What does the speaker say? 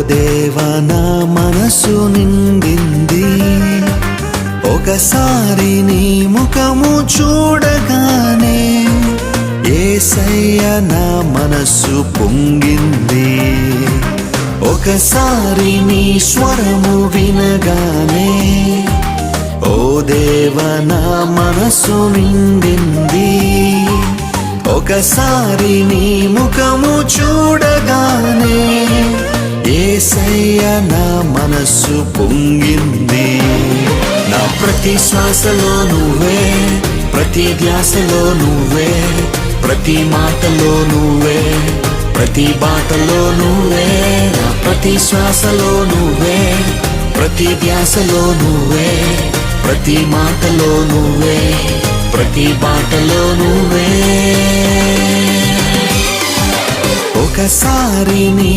దేవా నా మనసు నిండింది, ఒకసారి నీ ముఖము చూడగానే యేసయ్య నా మనసు పొంగింది. ఒకసారి నీ స్వరము వినగానే ఓ దేవా నా మనసు నిండింది, ఒకసారి నీ ముఖము చూడగానే యేసయ్య నా మనసు పొంగింది. నా ప్రతి శ్వాసలో నువ్వే, ప్రతి ధ్యాసలో నువ్వే, ప్రతి మాటలో నువ్వే, ప్రతి బాటలో నువ్వే. నా ప్రతి శ్వాసలో నువ్వే, ప్రతి ధ్యాసలో నువ్వే, ప్రతి మాటలో నువ్వే, ప్రతి బాటలో నువ్వే. ఒకసారి నీ